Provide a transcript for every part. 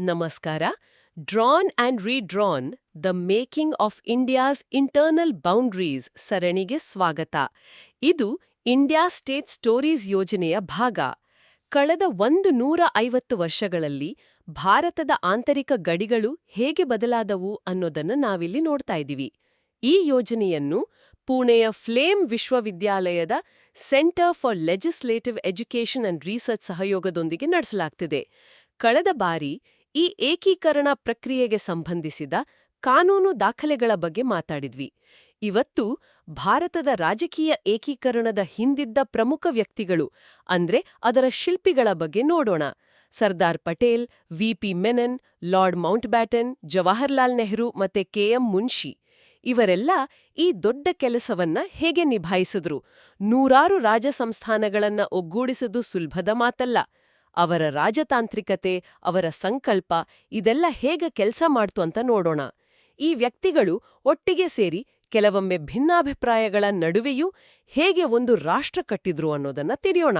ನಮಸ್ಕಾರ. Drawn and redrawn the making of India's internal boundaries ಸರಣಿಗೆ ಸ್ವಾಗತ. ಇದು ಇಂಡಿಯಾ ಸ್ಟೇಟ್ ಸ್ಟೋರೀಸ್ ಯೋಜನೆಯ ಭಾಗ. ಕಳೆದ 150 ವರ್ಷಗಳಲ್ಲಿ ಭಾರತದ ಆಂತರಿಕ ಗಡಿಗಳು ಹೇಗೆ ಬದಲಾದವು ಅನ್ನೋದನ್ನು ನಾವಿಲ್ಲಿ ನೋಡ್ತಾ ಇದ್ದೀವಿ. ಈ ಯೋಜನೆಯನ್ನು ಪುಣೆಯ ಫ್ಲೇಮ್ ವಿಶ್ವವಿದ್ಯಾಲಯದ centre for legislative education and research ಸಹಯೋಗದೊಂದಿಗೆ ನಡೆಸಲಾಗ್ತಿದೆ. ಕಳೆದ ಬಾರಿ ಈ ಏಕೀಕರಣ ಪ್ರಕ್ರಿಯೆಗೆ ಸಂಬಂಧಿಸಿದ ಕಾನೂನು ದಾಖಲೆಗಳ ಬಗ್ಗೆ ಮಾತಾಡಿದ್ವಿ. ಇವತ್ತು ಭಾರತದ ರಾಜಕೀಯ ಏಕೀಕರಣದ ಹಿಂದಿದ್ದ ಪ್ರಮುಖ ವ್ಯಕ್ತಿಗಳು ಅಂದ್ರೆ ಅದರ ಶಿಲ್ಪಿಗಳ ಬಗ್ಗೆ ನೋಡೋಣ. ಸರ್ದಾರ್ ಪಟೇಲ್, ವಿ.ಪಿ. ಮೆನನ್, ಲಾರ್ಡ್ ಮೌಂಟ್ಬ್ಯಾಟನ್, ಜವಾಹರ್ಲಾಲ್ ನೆಹರು ಮತ್ತೆ ಕೆ.ಎಂ. ಮುನ್ಷಿ ಇವರೆಲ್ಲ ಈ ದೊಡ್ಡ ಕೆಲಸವನ್ನ ಹೇಗೆ ನಿಭಾಯಿಸಿದ್ರು? ನೂರಾರು ರಾಜ ಸಂಸ್ಥಾನಗಳನ್ನ ಒಗ್ಗೂಡಿಸುವುದು ಸುಲಭದ ಮಾತಲ್ಲ. ಅವರ ರಾಜತಾಂತ್ರಿಕತೆ, ಅವರ ಸಂಕಲ್ಪ ಇದೆಲ್ಲ ಹೇಗೆ ಕೆಲಸ ಮಾಡ್ತು ಅಂತ ನೋಡೋಣ. ಈ ವ್ಯಕ್ತಿಗಳು ಒಟ್ಟಿಗೆ ಸೇರಿ ಕೆಲವೊಮ್ಮೆ ಭಿನ್ನಾಭಿಪ್ರಾಯಗಳ ನಡುವೆಯೂ ಹೇಗೆ ಒಂದು ರಾಷ್ಟ್ರ ಕಟ್ಟಿದ್ರು ಅನ್ನೋದನ್ನ ತಿಳಿಯೋಣ.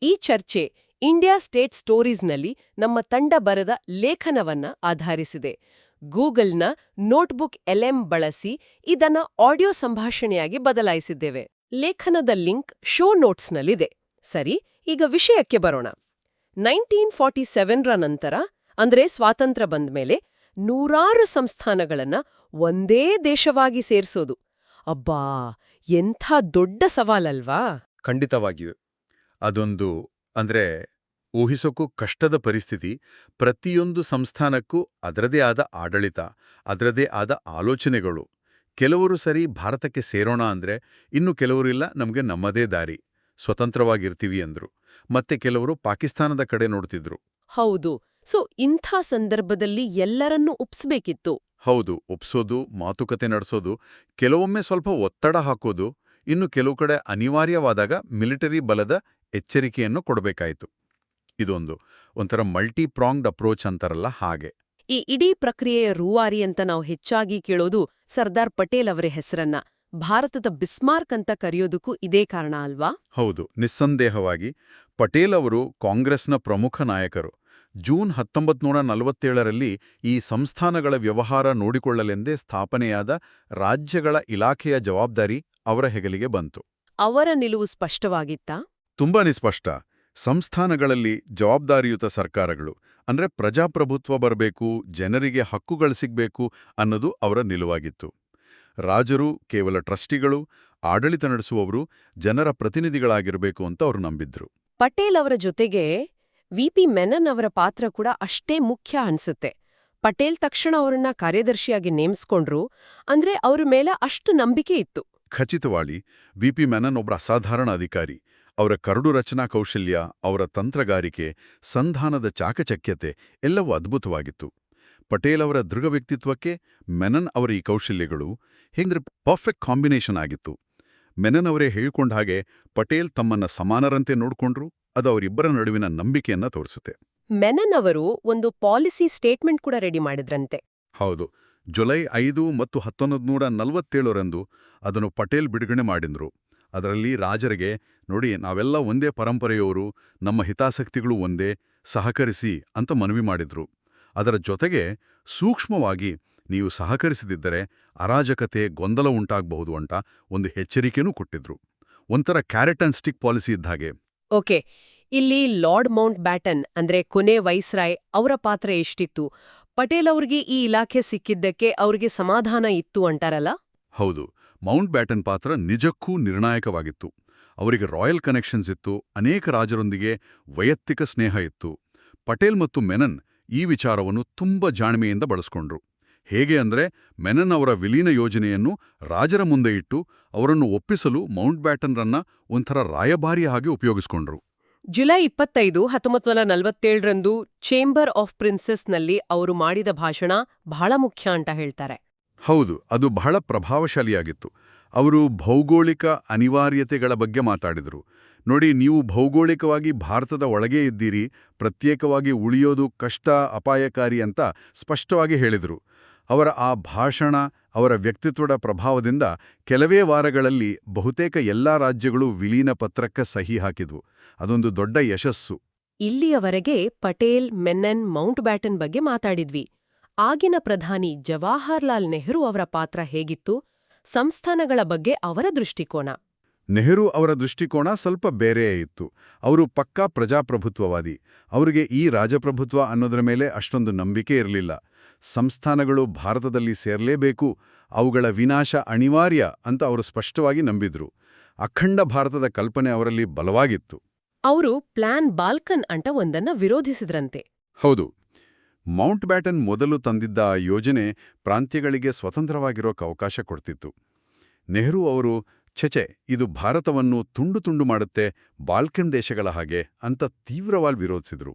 ಈ ಚರ್ಚೆ ಇಂಡಿಯಾ ಸ್ಟೇಟ್ ಸ್ಟೋರೀಸ್ನಲ್ಲಿ ನಮ್ಮ ತಂಡ ಬರೆದ ಲೇಖನವನ್ನ ಆಧರಿಸಿದೆ. ಗೂಗಲ್ನ ನೋಟ್ಬುಕ್ LM ಬಳಸಿ ಇದನ್ನ ಆಡಿಯೋ ಸಂಭಾಷಣೆಯಾಗಿ ಬದಲಾಯಿಸಿದ್ದೇವೆ. ಲೇಖನದ ಲಿಂಕ್ ಶೋ ನೋಟ್ಸ್ನಲ್ಲಿದೆ. ಸರಿ, ಈಗ ವಿಷಯಕ್ಕೆ ಬರೋಣ. 1947ರ ನಂತರ ಅಂದ್ರೆ ಸ್ವಾತಂತ್ರ್ಯ ಬಂದ್ಮೇಲೆ ನೂರಾರು ಸಂಸ್ಥಾನಗಳನ್ನ ಒಂದೇ ದೇಶವಾಗಿ ಸೇರ್ಸೋದು ಅಬ್ಬಾ ಎಂಥ ದೊಡ್ಡ ಸವಾಲಲ್ವಾ? ಖಂಡಿತವಾಗಿಯೂ ಅದೊಂದು ಊಹಿಸೋಕ್ಕೂ ಕಷ್ಟದ ಪರಿಸ್ಥಿತಿ. ಪ್ರತಿಯೊಂದು ಸಂಸ್ಥಾನಕ್ಕೂ ಅದರದೇ ಆದ ಆಡಳಿತ, ಅದರದೇ ಆದ ಆಲೋಚನೆಗಳು. ಕೆಲವರು ಸರಿ ಭಾರತಕ್ಕೆ ಸೇರೋಣ ಅಂದ್ರೆ, ಇನ್ನು ಕೆಲವರಿಲ್ಲ ನಮಗೆ ನಮ್ಮದೇ ದಾರಿ, ಸ್ವತಂತ್ರವಾಗಿರ್ತೀವಿ ಅಂದ್ರು. ಮತ್ತೆ ಕೆಲವರು ಪಾಕಿಸ್ತಾನದ ಕಡೆ ನೋಡ್ತಿದ್ರು. ಹೌದು. ಸೊ ಇಂಥ ಸಂದರ್ಭದಲ್ಲಿ ಎಲ್ಲರನ್ನೂ ಒಪ್ಸ್ಬೇಕಿತ್ತು. ಹೌದು, ಒಪ್ಸೋದು, ಮಾತುಕತೆ ನಡೆಸೋದು, ಕೆಲವೊಮ್ಮೆ ಸ್ವಲ್ಪ ಒತ್ತಡ ಹಾಕೋದು, ಇನ್ನು ಕೆಲವು ಕಡೆ ಅನಿವಾರ್ಯವಾದಾಗ ಮಿಲಿಟರಿ ಬಲದ ಎಚ್ಚರಿಕೆಯನ್ನು ಕೊಡಬೇಕಾಯಿತು. ಇದೊಂದು ಒಂಥರ ಮಲ್ಟಿ ಪ್ರಾಂಗ್ಡ್ ಅಪ್ರೋಚ್ ಅಂತಾರಲ್ಲ ಹಾಗೆ. ಈ ಇಡೀ ಪ್ರಕ್ರಿಯೆಯ ರೂವಾರಿ ಅಂತ ನಾವು ಹೆಚ್ಚಾಗಿ ಕೇಳೋದು ಸರ್ದಾರ್ ಪಟೇಲ್ ಅವರ ಹೆಸರನ್ನ. ಭಾರತದ ಬಿಸ್ಮಾರ್ಕ್ ಅಂತ ಕರೆಯೋದಕ್ಕೂ ಇದೇ ಕಾರಣ ಅಲ್ವಾ? ಹೌದು, ನಿಸ್ಸಂದೇಹವಾಗಿ. ಪಟೇಲ್ ಅವರು ಕಾಂಗ್ರೆಸ್ನ ಪ್ರಮುಖ ನಾಯಕರು. ಜೂನ್ 1947ರಲ್ಲಿ ಈ ಸಂಸ್ಥಾನಗಳ ವ್ಯವಹಾರ ನೋಡಿಕೊಳ್ಳಲೆಂದೇ ಸ್ಥಾಪನೆಯಾದ ರಾಜ್ಯಗಳ ಇಲಾಖೆಯ ಜವಾಬ್ದಾರಿ ಅವರ ಹೆಗಲಿಗೆ ಬಂತು. ಅವರ ನಿಲುವು ಸ್ಪಷ್ಟವಾಗಿತ್ತಾ? ತುಂಬಾ ನಿಸ್ಪಷ್ಟ. ಸಂಸ್ಥಾನಗಳಲ್ಲಿ ಜವಾಬ್ದಾರಿಯುತ ಸರ್ಕಾರಗಳು ಅಂದ್ರೆ ಪ್ರಜಾಪ್ರಭುತ್ವ ಬರಬೇಕು, ಜನರಿಗೆ ಹಕ್ಕುಗಳು ಸಿಗ್ಬೇಕು ಅನ್ನೋದು ಅವರ ನಿಲುವಾಗಿತ್ತು. ರಾಜರು ಕೇವಲ ಟ್ರಸ್ಟಿಗಳು, ಆಡಳಿತ ನಡೆಸುವವರು ಜನರ ಪ್ರತಿನಿಧಿಗಳಾಗಿರಬೇಕು ಅಂತ ಅವರು ನಂಬಿದ್ರು. ಪಟೇಲ್ ಅವರ ಜೊತೆಗೆ ವಿ.ಪಿ. ಮೆನನ್ ಅವರ ಪಾತ್ರ ಕೂಡ ಅಷ್ಟೇ ಮುಖ್ಯ ಅನ್ಸುತ್ತೆ. ಪಟೇಲ್ ತಕ್ಷಣ ಅವರನ್ನ ಕಾರ್ಯದರ್ಶಿಯಾಗಿ ನೇಮಿಸ್ಕೊಂಡ್ರು, ಅಂದ್ರೆ ಅವ್ರ ಮೇಲೆ ಅಷ್ಟು ನಂಬಿಕೆ ಇತ್ತು. ಖಚಿತವಾಗಿ. ವಿ.ಪಿ. ಮೆನನ್ ಒಬ್ಬ ಅಸಾಧಾರಣ ಅಧಿಕಾರಿ. ಅವರ ಕರಡು ರಚನಾ ಕೌಶಲ್ಯ, ಅವರ ತಂತ್ರಗಾರಿಕೆ, ಸಂಧಾನದ ಚಾಕಚಕ್ಯತೆ ಎಲ್ಲವೂ ಅದ್ಭುತವಾಗಿತ್ತು. ಪಟೇಲ್ ಅವರ ದೃಢ ವ್ಯಕ್ತಿತ್ವಕ್ಕೆ ಮೆನನ್ ಅವರ ಈ ಕೌಶಲ್ಯಗಳು ಹೇಗೆಂದ್ರೆ ಪರ್ಫೆಕ್ಟ್ ಕಾಂಬಿನೇಷನ್ ಆಗಿತ್ತು. ಮೆನನ್ ಅವರೇ ಹೇಳಿಕೊಂಡ ಹಾಗೆ ಪಟೇಲ್ ತಮ್ಮನ್ನ ಸಮಾನರಂತೆ ನೋಡ್ಕೊಂಡ್ರು. ಅದು ಅವರಿಬ್ಬರ ನಡುವಿನ ನಂಬಿಕೆಯನ್ನ ತೋರಿಸುತ್ತೆ. ಮೆನನ್ ಅವರು ಒಂದು ಪಾಲಿಸಿ ಸ್ಟೇಟ್ಮೆಂಟ್ ಕೂಡ ರೆಡಿ ಮಾಡಿದ್ರಂತೆ. ಹೌದು, ಜುಲೈ 5 ಮತ್ತು 1947ರಂದು ಅದನ್ನು ಪಟೇಲ್ ಬಿಡುಗಡೆ ಮಾಡಿದ್ರು. ಅದರಲ್ಲಿ ರಾಜರಿಗೆ, ನೋಡಿ, ನಾವೆಲ್ಲ ಒಂದೇ ಪರಂಪರೆಯವರು, ನಮ್ಮ ಹಿತಾಸಕ್ತಿಗಳು ಒಂದೇ, ಸಹಕರಿಸಿ ಅಂತ ಮನವಿ ಮಾಡಿದ್ರು. ಅದರ ಜೊತೆಗೆ ಸೂಕ್ಷ್ಮವಾಗಿ, ನೀವು ಸಹಕರಿಸದಿದ್ದರೆ ಅರಾಜಕತೆ, ಗೊಂದಲ ಉಂಟಾಗಬಹುದು ಅಂತ ಒಂದು ಎಚ್ಚರಿಕೆನೂ ಕೊಟ್ಟಿದ್ರು. ಒಂಥರ ಕ್ಯಾರೆಟ್ ಅಂಡ್ ಸ್ಟಿಕ್ ಪಾಲಿಸಿ ಇದ್ದಾಗೆ. ಓಕೆ, ಇಲ್ಲಿ ಲಾರ್ಡ್ ಮೌಂಟ್ ಬ್ಯಾಟನ್ ಅಂದ್ರೆ ಕೊನೆ ವೈಸ್ರಾಯ್ ಅವರ ಪಾತ್ರ ಎಷ್ಟಿತ್ತು? ಪಟೇಲ್ ಅವ್ರಿಗೆ ಈ ಇಲಾಖೆ ಸಿಕ್ಕಿದ್ದಕ್ಕೆ ಅವ್ರಿಗೆ ಸಮಾಧಾನ ಇತ್ತು ಅಂತಾರಲ್ಲ? ಹೌದು, ಮೌಂಟ್ ಬ್ಯಾಟನ್ ಪಾತ್ರ ನಿಜಕ್ಕೂ ನಿರ್ಣಾಯಕವಾಗಿತ್ತು. ಅವರಿಗೆ ರಾಯಲ್ ಕನೆಕ್ಷನ್ಸ್ ಇತ್ತು, ಅನೇಕ ರಾಜರೊಂದಿಗೆ ವೈಯಕ್ತಿಕ ಸ್ನೇಹ ಇತ್ತು. ಪಟೇಲ್ ಮತ್ತು ಮೆನನ್ ಈ ವಿಚಾರವನ್ನು ತುಂಬ ಜಾಣ್ಮೆಯಿಂದ ಬಳಸ್ಕೊಂಡ್ರು. ಹೇಗೆ ಅಂದ್ರೆ, ಮೆನನ್ ಅವರ ವಿಲೀನ ಯೋಜನೆಯನ್ನು ರಾಜರ ಮುಂದೆ ಇಟ್ಟು ಅವರನ್ನು ಒಪ್ಪಿಸಲು ಮೌಂಟ್ ಬ್ಯಾಟನ್ರನ್ನ ಒಂಥರ ರಾಯಭಾರಿ ಹಾಗೆ ಉಪಯೋಗಿಸ್ಕೊಂಡ್ರು. ಜುಲೈ 25, 1947ರಂದು ಚೇಂಬರ್ ಆಫ್ ಪ್ರಿನ್ಸೆಸ್ನಲ್ಲಿ ಅವರು ಮಾಡಿದ ಭಾಷಣ ಬಹಳ ಮುಖ್ಯ ಅಂತ ಹೇಳ್ತಾರೆ. ಹೌದು, ಅದು ಬಹಳ ಪ್ರಭಾವಶಾಲಿಯಾಗಿತ್ತು. ಅವರು ಭೌಗೋಳಿಕ ಅನಿವಾರ್ಯತೆಗಳ ಬಗ್ಗೆ ಮಾತಾಡಿದರು. ನೋಡಿ, ನೀವು ಭೌಗೋಳಿಕವಾಗಿ ಭಾರತದ ಒಳಗೇ ಇದ್ದೀರಿ, ಪ್ರತ್ಯೇಕವಾಗಿ ಉಳಿಯೋದು ಕಷ್ಟ, ಅಪಾಯಕಾರಿ ಅಂತ ಸ್ಪಷ್ಟವಾಗಿ ಹೇಳಿದರು. ಅವರ ಆ ಭಾಷಣ, ಅವರ ವ್ಯಕ್ತಿತ್ವದ ಪ್ರಭಾವದಿಂದ ಕೆಲವೇ ವಾರಗಳಲ್ಲಿ ಬಹುತೇಕ ಎಲ್ಲಾ ರಾಜ್ಯಗಳು ವಿಲೀನ ಪತ್ರಕ್ಕೆ ಸಹಿ ಹಾಕಿದ್ವು. ಅದೊಂದು ದೊಡ್ಡ ಯಶಸ್ಸು. ಇಲ್ಲಿಯವರೆಗೆ ಪಟೇಲ್, ಮೆನನ್, ಮೌಂಟ್ ಬ್ಯಾಟನ್ ಬಗ್ಗೆ ಮಾತಾಡಿದ್ವಿ. ಆಗಿನ ಪ್ರಧಾನಿ ಜವಾಹರ್ಲಾಲ್ ನೆಹರು ಅವರ ಪಾತ್ರ ಹೇಗಿತ್ತು? ಸಂಸ್ಥಾನಗಳ ಬಗ್ಗೆ ಅವರ ದೃಷ್ಟಿಕೋನ. ನೆಹರು ಅವರ ದೃಷ್ಟಿಕೋನ ಸ್ವಲ್ಪ ಬೇರೆಯೇ ಇತ್ತು. ಅವರು ಪಕ್ಕಾ ಪ್ರಜಾಪ್ರಭುತ್ವವಾದಿ. ಅವರಿಗೆ ಈ ರಾಜಪ್ರಭುತ್ವ ಅನ್ನೋದರ ಮೇಲೆ ಅಷ್ಟೊಂದು ನಂಬಿಕೆ ಇರಲಿಲ್ಲ. ಸಂಸ್ಥಾನಗಳು ಭಾರತದಲ್ಲಿ ಸೇರಲೇಬೇಕು, ಅವುಗಳ ವಿನಾಶ ಅನಿವಾರ್ಯ ಅಂತ ಅವರು ಸ್ಪಷ್ಟವಾಗಿ ನಂಬಿದ್ರು. ಅಖಂಡ ಭಾರತದ ಕಲ್ಪನೆ ಅವರಲ್ಲಿ ಬಲವಾಗಿತ್ತು. ಅವರು ಪ್ಲಾನ್ ಬಾಲ್ಕನ್ ಅಂತ ಒಂದನ್ನ ವಿರೋಧಿಸಿದ್ರಂತೆ. ಹೌದು. ಮೌಂಟ್ ಬ್ಯಾಟನ್ ಮೊದಲು ತಂದಿದ್ದ ಆ ಯೋಜನೆ ಪ್ರಾಂತ್ಯಗಳಿಗೆ ಸ್ವತಂತ್ರವಾಗಿರೋಕೆ ಅವಕಾಶ ಕೊಡ್ತಿತ್ತು. ನೆಹರು ಅವರು ಛೆಛೆ, ಇದು ಭಾರತವನ್ನು ತುಂಡು ತುಂಡು ಮಾಡುತ್ತೆ, ಬಾಲ್ಕನ್ ದೇಶಗಳ ಹಾಗೆ ಅಂತ ತೀವ್ರವಾಗಿ ವಿರೋಧಿಸಿದ್ರು.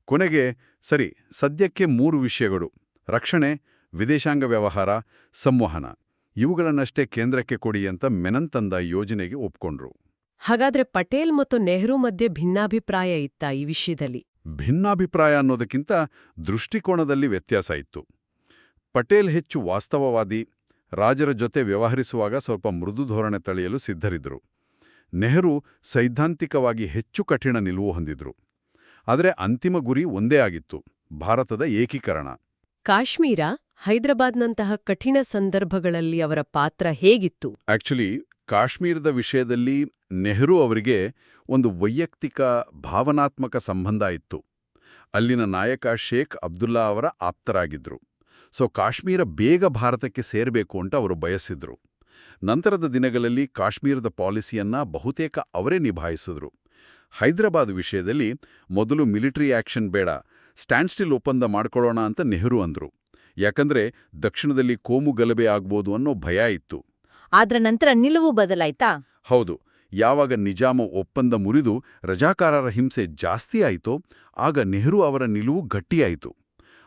ಕೊನೆಗೆ ಸರಿ, ಸದ್ಯಕ್ಕೆ 3 ವಿಷಯಗಳು: ರಕ್ಷಣೆ, ವಿದೇಶಾಂಗ ವ್ಯವಹಾರ, ಸಂವಹನ, ಇವುಗಳನ್ನಷ್ಟೇ ಕೇಂದ್ರಕ್ಕೆ ಕೊಡಿ ಅಂತ ಮೆನನ್ ತಂದ ಯೋಜನೆಗೆ ಒಪ್ಕೊಂಡ್ರು. ಹಾಗಾದ್ರೆ ಪಟೇಲ್ ಮತ್ತು ನೆಹರು ಮಧ್ಯೆ ಭಿನ್ನಾಭಿಪ್ರಾಯ ಇತ್ತಾ ಈ ವಿಷಯದಲ್ಲಿ? ಭಿನ್ನಾಭಿಪ್ರಾಯ ಅನ್ನೋದಕ್ಕಿಂತ ದೃಷ್ಟಿಕೋನದಲ್ಲಿ ವ್ಯತ್ಯಾಸ ಇತ್ತು. ಪಟೇಲ್ ಹೆಚ್ಚು ವಾಸ್ತವವಾದಿ, ರಾಜರ ಜೊತೆ ವ್ಯವಹರಿಸುವಾಗ ಸ್ವಲ್ಪ ಮೃದು ಧೋರಣೆ ತಳೆಯಲು ಸಿದ್ಧರಿದ್ದರು. ನೆಹರು ಸೈದ್ಧಾಂತಿಕವಾಗಿ ಹೆಚ್ಚು ಕಠಿಣ ನಿಲುವು ಹೊಂದಿದ್ರು. ಆದರೆ ಅಂತಿಮ ಗುರಿ ಒಂದೇ ಆಗಿತ್ತು: ಭಾರತದ ಏಕೀಕರಣ. ಕಾಶ್ಮೀರ, ಹೈದರಾಬಾದ್ನಂತಹ ಕಠಿಣ ಸಂದರ್ಭಗಳಲ್ಲಿ ಅವರ ಪಾತ್ರ ಹೇಗಿತ್ತು? ಆಕ್ಚುಲಿ ಕಾಶ್ಮೀರದ ವಿಷಯದಲ್ಲಿ ನೆಹರು ಅವರಿಗೆ ಒಂದು ವೈಯಕ್ತಿಕ ಭಾವನಾತ್ಮಕ ಸಂಬಂಧ ಇತ್ತು. ಅಲ್ಲಿನ ನಾಯಕ ಶೇಖ್ ಅಬ್ದುಲ್ಲಾ ಅವರ ಆಪ್ತರಾಗಿದ್ರು. ಸೊ ಕಾಶ್ಮೀರ ಬೇಗ ಭಾರತಕ್ಕೆ ಸೇರಬೇಕು ಅಂತ ಅವರು ಬಯಸಿದ್ರು. ನಂತರದ ದಿನಗಳಲ್ಲಿ ಕಾಶ್ಮೀರದ ಪಾಲಿಸಿಯನ್ನ ಬಹುತೇಕ ಅವರೇ ನಿಭಾಯಿಸಿದ್ರು. ಹೈದರಾಬಾದ್ ವಿಷಯದಲ್ಲಿ ಮೊದಲು ಮಿಲಿಟರಿ ಆಕ್ಷನ್ ಬೇಡ, ಸ್ಟ್ಯಾಂಡ್ ಸ್ಟಿಲ್ ಒಪ್ಪಂದ ಮಾಡ್ಕೊಳ್ಳೋಣ ಅಂತ ನೆಹರು ಅಂದ್ರು. ಯಾಕಂದ್ರೆ ದಕ್ಷಿಣದಲ್ಲಿ ಕೋಮು ಗಲಭೆ ಆಗ್ಬೋದು ಅನ್ನೋ ಭಯ ಇತ್ತು. ಆದ್ರ ನಂತರ ನಿಲುವು ಬದಲಾಯ್ತಾ? ಹೌದು. ಯಾವಾಗ ನಿಜಾಮ ಒಪ್ಪಂದ ಮುರಿದು ರಜಾಕಾರರ ಹಿಂಸೆ ಜಾಸ್ತಿ ಆಯಿತೋ ಆಗ ನೆಹರು ಅವರ ನಿಲುವು ಗಟ್ಟಿಯಾಯಿತು.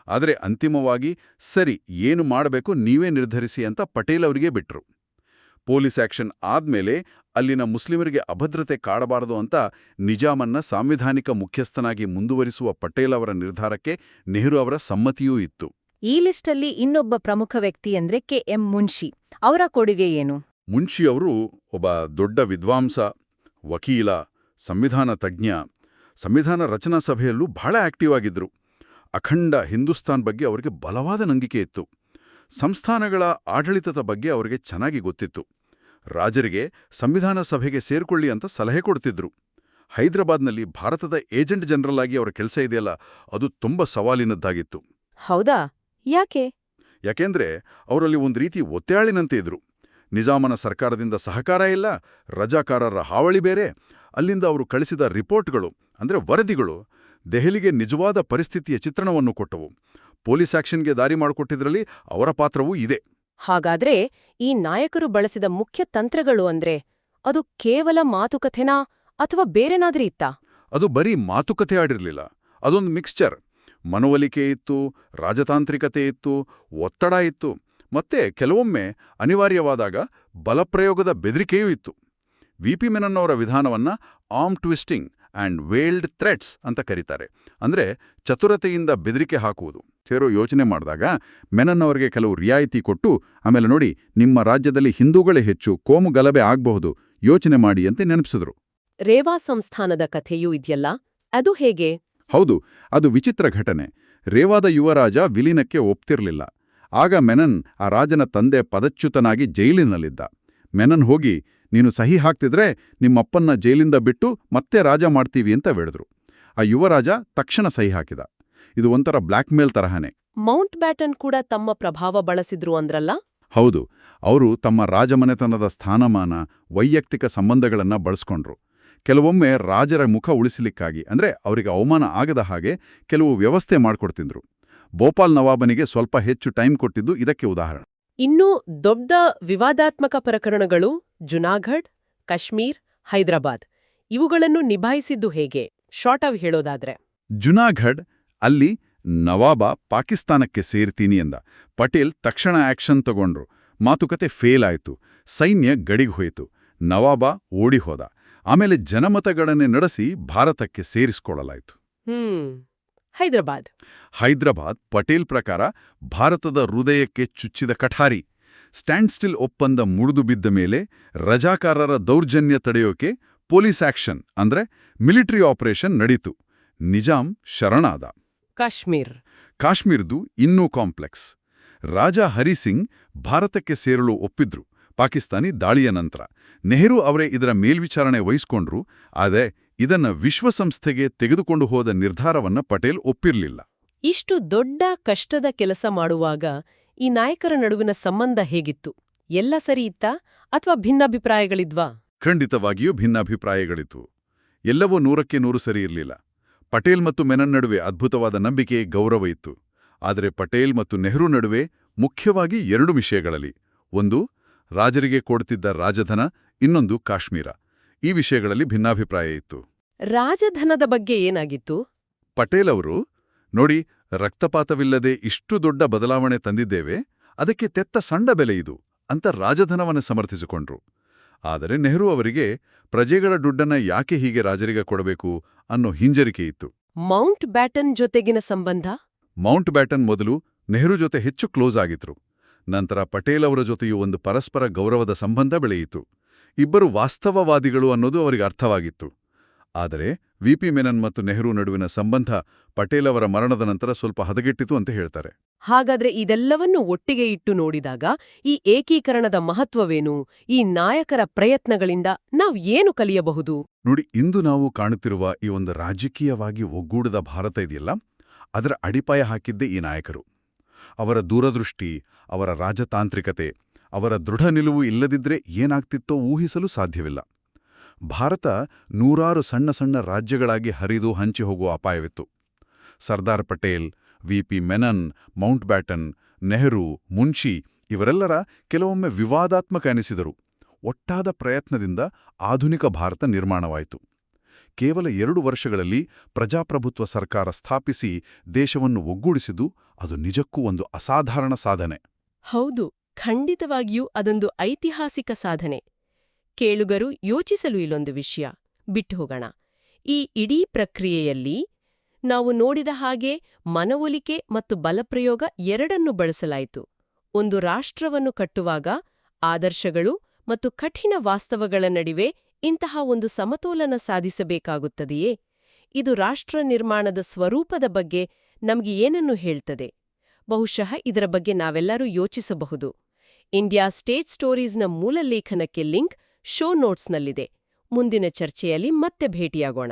ಆದರೆ ಅಂತಿಮವಾಗಿ ಸರಿ, ಏನು ಮಾಡಬೇಕು ನೀವೇ ನಿರ್ಧರಿಸಿ ಅಂತ ಪಟೇಲ್ ಅವರಿಗೆ ಬಿಟ್ರು. ಪೊಲೀಸ್ ಆಕ್ಷನ್ ಆದ್ಮೇಲೆ ಅಲ್ಲಿನ ಮುಸ್ಲಿಮರಿಗೆ ಅಭದ್ರತೆ ಕಾಡಬಾರದು ಅಂತ ನಿಜಾಮನ್ನ ಸಾಂವಿಧಾನಿಕ ಮುಖ್ಯಸ್ಥನಾಗಿ ಮುಂದುವರಿಸುವ ಪಟೇಲ್ ಅವರ ನಿರ್ಧಾರಕ್ಕೆ ನೆಹರು ಅವರ ಸಮ್ಮತಿಯೂ ಇತ್ತು. ಈ ಲಿಸ್ಟಲ್ಲಿ ಇನ್ನೊಬ್ಬ ಪ್ರಮುಖ ವ್ಯಕ್ತಿ ಅಂದ್ರೆ ಕೆ.ಎಂ. ಮುನ್ಷಿ. ಅವರ ಕೊಡುಗೆ ಏನು? ಮುನ್ಷಿ ಅವರು ಒಬ್ಬ ದೊಡ್ಡ ವಿದ್ವಾಂಸ, ವಕೀಲ, ಸಂವಿಧಾನ ತಜ್ಞ. ಸಂವಿಧಾನ ರಚನಾ ಸಭೆಯಲ್ಲೂ ಬಹಳ ಆಕ್ಟಿವ್ ಆಗಿದ್ರು. ಅಖಂಡ ಹಿಂದೂಸ್ತಾನ್ ಬಗ್ಗೆ ಅವರಿಗೆ ಬಲವಾದ ನಂಬಿಕೆ ಇತ್ತು. ಸಂಸ್ಥಾನಗಳ ಆಡಳಿತದ ಬಗ್ಗೆ ಅವರಿಗೆ ಚೆನ್ನಾಗಿ ಗೊತ್ತಿತ್ತು. ರಾಜರಿಗೆ ಸಂವಿಧಾನ ಸಭೆಗೆ ಸೇರ್ಕೊಳ್ಳಿ ಅಂತ ಸಲಹೆ ಕೊಡ್ತಿದ್ರು. ಹೈದರಾಬಾದ್ನಲ್ಲಿ ಭಾರತದ ಏಜೆಂಟ್ ಜನರಲ್ ಆಗಿ ಅವರ ಕೆಲಸ ಇದೆಯಲ್ಲ, ಅದು ತುಂಬ ಸವಾಲಿನದ್ದಾಗಿತ್ತು. ಹೌದಾ? ಯಾಕೆ? ಯಾಕೆಂದ್ರೆ ಅವರಲ್ಲಿ ಒಂದು ರೀತಿ ಒತ್ತೆಯಾಳಿನಂತೆ ಇದ್ರು. ನಿಜಾಮನ ಸರ್ಕಾರದಿಂದ ಸಹಕಾರ ಇಲ್ಲ, ರಜಾಕಾರರ ಹಾವಳಿ ಬೇರೆ. ಅಲ್ಲಿಂದ ಅವರು ಕಳಿಸಿದ ರಿಪೋರ್ಟ್ಗಳು ಅಂದ್ರೆ ವರದಿಗಳು ದೆಹಲಿಗೆ ನಿಜವಾದ ಪರಿಸ್ಥಿತಿಯ ಚಿತ್ರಣವನ್ನು ಕೊಟ್ಟವು. ಪೊಲೀಸ್ ಆಕ್ಷನ್ಗೆ ದಾರಿ ಮಾಡಿಕೊಟ್ಟಿದ್ರಲ್ಲಿ ಅವರ ಪಾತ್ರವೂ ಇದೆ. ಹಾಗಾದ್ರೆ ಈ ನಾಯಕರು ಬಳಸಿದ ಮುಖ್ಯ ತಂತ್ರಗಳು ಅಂದ್ರೆ ಅದು ಕೇವಲ ಮಾತುಕತೆನಾ ಅಥವಾ ಬೇರೆನಾದ್ರೂ ಇತ್ತಾ? ಅದು ಬರೀ ಮಾತುಕತೆ ಆಡಿರ್ಲಿಲ್ಲ, ಅದೊಂದು ಮಿಕ್ಸ್ಚರ್. ಮನವೊಲಿಕೆ ಇತ್ತು, ರಾಜತಾಂತ್ರಿಕತೆ ಇತ್ತು, ಒತ್ತಡ ಇತ್ತು, ಮತ್ತೆ ಕೆಲವೊಮ್ಮೆ ಅನಿವಾರ್ಯವಾದಾಗ ಬಲಪ್ರಯೋಗದ ಬೆದರಿಕೆಯೂ ಇತ್ತು. ವಿ.ಪಿ. ಮೆನನ್ ಅವರ ವಿಧಾನವನ್ನ ಆರ್ಮ್ ಟ್ವಿಸ್ಟಿಂಗ್ ಆ್ಯಂಡ್ ವೇಲ್ಡ್ ಥ್ರೆಟ್ಸ್ ಅಂತ ಕರೀತಾರೆ. ಅಂದ್ರೆ ಚತುರತೆಯಿಂದ ಬೆದರಿಕೆ ಹಾಕುವುದು. ಸೇರೋ ಯೋಚನೆ ಮಾಡಿದಾಗ ಮೆನನ್ ಅವರಿಗೆ ಕೆಲವು ರಿಯಾಯಿತಿ ಕೊಟ್ಟು, ಆಮೇಲೆ ನೋಡಿ, ನಿಮ್ಮ ರಾಜ್ಯದಲ್ಲಿ ಹಿಂದೂಗಳೇ ಹೆಚ್ಚು, ಕೋಮು ಗಲಭೆ ಆಗಬಹುದು, ಯೋಚನೆ ಮಾಡಿ ಅಂತ ನೆನಪಿಸಿದ್ರು. ರೇವಾ ಸಂಸ್ಥಾನದ ಕಥೆಯೂ ಇದೆಯಲ್ಲ, ಅದು ಹೇಗೆ? ಹೌದು, ಅದು ವಿಚಿತ್ರ ಘಟನೆ. ರೇವಾದ ಯುವರಾಜ ವಿಲೀನಕ್ಕೆ ಒಪ್ತಿರ್ಲಿಲ್ಲ. ಆಗ ಮೆನನ್ ಆ ರಾಜನ ತಂದೆ ಪದಚ್ಯುತನಾಗಿ ಜೈಲಿನಲ್ಲಿದ್ದ. ಮೆನನ್ ಹೋಗಿ, ನೀನು ಸಹಿ ಹಾಕ್ತಿದ್ರೆ ನಿಮ್ಮಪ್ಪನ್ನ ಜೈಲಿಂದ ಬಿಟ್ಟು ಮತ್ತೆ ರಾಜ ಮಾಡ್ತೀವಿ ಅಂತ ಹೇಳಿದ್ರು. ಆ ಯುವರಾಜ ತಕ್ಷಣ ಸಹಿ ಹಾಕಿದ. ಇದು ಒಂಥರ ಬ್ಲ್ಯಾಕ್ ಮೇಲ್ ತರಹನೇ. ಮೌಂಟ್ ಬ್ಯಾಟನ್ ಕೂಡ ತಮ್ಮ ಪ್ರಭಾವ ಬಳಸಿದ್ರು ಅಂದ್ರಲ್ಲ? ಹೌದು, ಅವರು ತಮ್ಮ ರಾಜಮನೆತನದ ಸ್ಥಾನಮಾನ, ವೈಯಕ್ತಿಕ ಸಂಬಂಧಗಳನ್ನ ಬಳಸ್ಕೊಂಡ್ರು. ಕೆಲವೊಮ್ಮೆ ರಾಜರ ಮುಖ ಉಳಿಸಲಿಕ್ಕಾಗಿ, ಅಂದ್ರೆ ಅವರಿಗೆ ಅವಮಾನ ಆಗದ ಹಾಗೆ ಕೆಲವು ವ್ಯವಸ್ಥೆ ಮಾಡ್ಕೊಡ್ತಿದ್ರು. ಭೋಪಾಲ್ ನವಾಬನಿಗೆ ಸ್ವಲ್ಪ ಹೆಚ್ಚು ಟೈಮ್ ಕೊಟ್ಟಿದ್ದು ಇದಕ್ಕೆ ಉದಾಹರಣೆ. ಇನ್ನೂ ದೊಡ್ಡ ವಿವಾದಾತ್ಮಕ ಪ್ರಕರಣಗಳು ಜುನಾಗಢ್, ಕಾಶ್ಮೀರ್, ಹೈದರಾಬಾದ್ ಇವುಗಳನ್ನು ನಿಭಾಯಿಸಿದ್ದು ಹೇಗೆ? ಶಾರ್ಟ್ ಆಗಿ ಹೇಳೋದಾದ್ರೆ, ಜುನಾಗಢ್ ಅಲ್ಲಿ ನವಾಬ ಪಾಕಿಸ್ತಾನಕ್ಕೆ ಸೇರ್ತೀನಿ ಎಂದ. ಪಟೇಲ್ ತಕ್ಷಣ ಆಕ್ಷನ್ ತಗೊಂಡ್ರು. ಮಾತುಕತೆ ಫೇಲ್ ಆಯ್ತು. ಸೈನ್ಯ ಗಡಿಗೆ ಹೋಯಿತು. ನವಾಬ ಓಡಿ ಹೋದ. ಆಮೇಲೆ ಜನಮತಗಣನೆ ನಡೆಸಿ ಭಾರತಕ್ಕೆ ಸೇರಿಸಿಕೊಳ್ಳಲಾಯಿತು. ಹೈದರಾಬಾದ್ ಪಟೇಲ್ ಪ್ರಕಾರ ಭಾರತದ ಹೃದಯಕ್ಕೆ ಚುಚ್ಚಿದ ಕಠಾರಿ. ಸ್ಟ್ಯಾಂಡ್ ಸ್ಟಿಲ್ ಒಪ್ಪಂದ ಮುರಿದು ಬಿದ್ದ ಮೇಲೆ ರಜಾಕಾರರ ದೌರ್ಜನ್ಯ ತಡೆಯೋಕೆ ಪೊಲೀಸ್ ಆಕ್ಷನ್ ಅಂದ್ರೆ ಮಿಲಿಟರಿ ಆಪರೇಷನ್ ನಡೀತು. ನಿಜಾಂ ಶರಣಾದ. ಕಾಶ್ಮೀರ್. ಕಾಶ್ಮೀರದು ಇನ್ನೂ ಕಾಂಪ್ಲೆಕ್ಸ್. ರಾಜ ಹರಿಸಿಂಗ್ ಭಾರತಕ್ಕೆ ಸೇರಲು ಒಪ್ಪಿದ್ರು ಪಾಕಿಸ್ತಾನಿ ದಾಳಿಯ ನಂತರ. ನೆಹರು ಅವರೇ ಇದರ ಮೇಲ್ವಿಚಾರಣೆ ವಹಿಸ್ಕೊಂಡ್ರು. ಆದರೆ ಇದನ್ನ ವಿಶ್ವಸಂಸ್ಥೆಗೆ ತೆಗೆದುಕೊಂಡು ಹೋದ ನಿರ್ಧಾರವನ್ನ ಪಟೇಲ್ ಒಪ್ಪಿರ್ಲಿಲ್ಲ. ಇಷ್ಟು ದೊಡ್ಡ ಕಷ್ಟದ ಕೆಲಸ ಮಾಡುವಾಗ ಈ ನಾಯಕರ ನಡುವಿನ ಸಂಬಂಧ ಹೇಗಿತ್ತು? ಎಲ್ಲ ಸರಿ ಇತ್ತಾ ಅಥವಾ ಭಿನ್ನಾಭಿಪ್ರಾಯಗಳಿದ್ವಾ? ಖಂಡಿತವಾಗಿಯೂ ಭಿನ್ನಾಭಿಪ್ರಾಯಗಳಿತ್ತು. ಎಲ್ಲವೂ 100% ಸರಿ ಇರಲಿಲ್ಲ. ಪಟೇಲ್ ಮತ್ತು ಮೆನನ್ ನಡುವೆ ಅದ್ಭುತವಾದ ನಂಬಿಕೆ, ಗೌರವ ಇತ್ತು. ಆದರೆ ಪಟೇಲ್ ಮತ್ತು ನೆಹರು ನಡುವೆ ಮುಖ್ಯವಾಗಿ 2 ವಿಷಯಗಳಲ್ಲಿ, ಒಂದು ರಾಜರಿಗೆ ಕೊಡ್ತಿದ್ದ ರಾಜಧನ, ಇನ್ನೊಂದು ಕಾಶ್ಮೀರ. ಈ ವಿಷಯಗಳಲ್ಲಿ ಭಿನ್ನಾಭಿಪ್ರಾಯ ಇತ್ತು. ರಾಜಧನದ ಬಗ್ಗೆ ಏನಾಗಿತ್ತು? ಪಟೇಲ್ ಅವರು, ನೋಡಿ, ರಕ್ತಪಾತವಿಲ್ಲದೆ ಇಷ್ಟು ದೊಡ್ಡ ಬದಲಾವಣೆ ತಂದಿದ್ದೇವೆ, ಅದಕ್ಕೆ ತೆತ್ತ ಸಣ್ಣ ಬೆಲೆ ಇದು ಅಂತ ರಾಜಧನವನ್ನು ಸಮರ್ಥಿಸಿಕೊಂಡ್ರು. ಆದರೆ ನೆಹರು ಅವರಿಗೆ ಪ್ರಜೆಗಳ ದುಡ್ಡನ್ನ ಯಾಕೆ ಹೀಗೆ ರಾಜರಿಗೆ ಕೊಡಬೇಕು ಅನ್ನೋ ಹಿಂಜರಿಕೆ ಇತ್ತು. ಮೌಂಟ್ ಬ್ಯಾಟನ್ ಜೊತೆಗಿನ ಸಂಬಂಧ? ಮೌಂಟ್ ಬ್ಯಾಟನ್ ಮೊದಲು ನೆಹರು ಜೊತೆ ಹೆಚ್ಚು ಕ್ಲೋಸ್ ಆಗಿದ್ರು. ನಂತರ ಪಟೇಲ್ ಅವರ ಜೊತೆಯೂ ಒಂದು ಪರಸ್ಪರ ಗೌರವದ ಸಂಬಂಧ ಬೆಳೆಯಿತು. ಇಬ್ಬರು ವಾಸ್ತವವಾದಿಗಳು ಅನ್ನೋದು ಅವರಿಗೆ ಅರ್ಥವಾಗಿತ್ತು. ಆದರೆ ವಿ.ಪಿ. ಮೆನನ್ ಮತ್ತು ನೆಹರು ನಡುವಿನ ಸಂಬಂಧ ಪಟೇಲ್ ಅವರ ಮರಣದ ನಂತರ ಸ್ವಲ್ಪ ಹದಗೆಟ್ಟಿತು ಅಂತ ಹೇಳ್ತಾರೆ. ಹಾಗಾದ್ರೆ ಇದೆಲ್ಲವನ್ನೂ ಒಟ್ಟಿಗೆ ಇಟ್ಟು ನೋಡಿದಾಗ ಈ ಏಕೀಕರಣದ ಮಹತ್ವವೇನು? ಈ ನಾಯಕರ ಪ್ರಯತ್ನಗಳಿಂದ ನಾವ್ ಏನು ಕಲಿಯಬಹುದು? ನೋಡಿ, ಇಂದು ನಾವು ಕಾಣುತ್ತಿರುವ ಈ ಒಂದು ರಾಜಕೀಯವಾಗಿ ಒಗ್ಗೂಡದ ಭಾರತ ಇದೆಯಲ್ಲ, ಅದರ ಅಡಿಪಾಯ ಹಾಕಿದ್ದೇ ಈ ನಾಯಕರು. ಅವರ ದೂರದೃಷ್ಟಿ, ಅವರ ರಾಜತಾಂತ್ರಿಕತೆ, ಅವರ ದೃಢ ನಿಲುವು ಇಲ್ಲದಿದ್ರೆ ಏನಾಗ್ತಿತ್ತೋ ಊಹಿಸಲು ಸಾಧ್ಯವಿಲ್ಲ. ಭಾರತ 100 ಸಣ್ಣ ಸಣ್ಣ ರಾಜ್ಯಗಳಾಗಿ ಹರಿದು ಹಂಚಿ ಹೋಗುವ ಅಪಾಯವಿತ್ತು. ಸರ್ದಾರ್ ಪಟೇಲ್, ವಿ.ಪಿ. ಮೆನನ್, ಮೌಂಟ್ ಬ್ಯಾಟನ್, ನೆಹರು, ಮುನ್ಷಿ ಇವರೆಲ್ಲರ ಕೆಲವೊಮ್ಮೆ ವಿವಾದಾತ್ಮಕ ಎನಿಸಿದರು. ಒಟ್ಟಾದ ಪ್ರಯತ್ನದಿಂದ ಆಧುನಿಕ ಭಾರತ ನಿರ್ಮಾಣವಾಯಿತು. ಕೇವಲ 2 ವರ್ಷಗಳಲ್ಲಿ ಪ್ರಜಾಪ್ರಭುತ್ವ ಸರ್ಕಾರ ಸ್ಥಾಪಿಸಿ ದೇಶವನ್ನು ಒಗ್ಗೂಡಿಸಿದ್ದು ಅದು ನಿಜಕ್ಕೂ ಒಂದು ಅಸಾಧಾರಣ ಸಾಧನೆ. ಹೌದು, ಖಂಡಿತವಾಗಿಯೂ ಅದೊಂದು ಐತಿಹಾಸಿಕ ಸಾಧನೆ. ಕೇಳುಗರು ಯೋಚಿಸಲು ಇಲ್ಲೊಂದು ವಿಷಯ ಬಿಟ್ಟು ಹೋಗೋಣ. ಈ ಇಡೀ ಪ್ರಕ್ರಿಯೆಯಲ್ಲಿ ನಾವು ನೋಡಿದ ಹಾಗೆ ಮನವೊಲಿಕೆ ಮತ್ತು ಬಲಪ್ರಯೋಗ ಎರಡನ್ನೂ ಬಳಸಲಾಯಿತು. ಒಂದು ರಾಷ್ಟ್ರವನ್ನು ಕಟ್ಟುವಾಗ ಆದರ್ಶಗಳು ಮತ್ತು ಕಠಿಣ ವಾಸ್ತವಗಳ ನಡುವೆ ಇಂತಹ ಒಂದು ಸಮತೋಲನ ಸಾಧಿಸಬೇಕಾಗುತ್ತದೆಯೇ? ಇದು ರಾಷ್ಟ್ರ ನಿರ್ಮಾಣದ ಸ್ವರೂಪದ ಬಗ್ಗೆ ನಮಗೆ ಏನನ್ನು ಹೇಳ್ತದೆ? ಬಹುಶಃ ಇದರ ಬಗ್ಗೆ ನಾವೆಲ್ಲರೂ ಯೋಚಿಸಬಹುದು. ಇಂಡಿಯಾ ಸ್ಟೇಟ್ ಸ್ಟೋರೀಸ್ನ ಮೂಲ ಲೇಖನಕ್ಕೆ ಲಿಂಕ್ ಶೋ ನೋಟ್ಸ್ನಲ್ಲಿದೆ. ಮುಂದಿನ ಚರ್ಚೆಯಲ್ಲಿ ಮತ್ತೆ ಭೇಟಿಯಾಗೋಣ.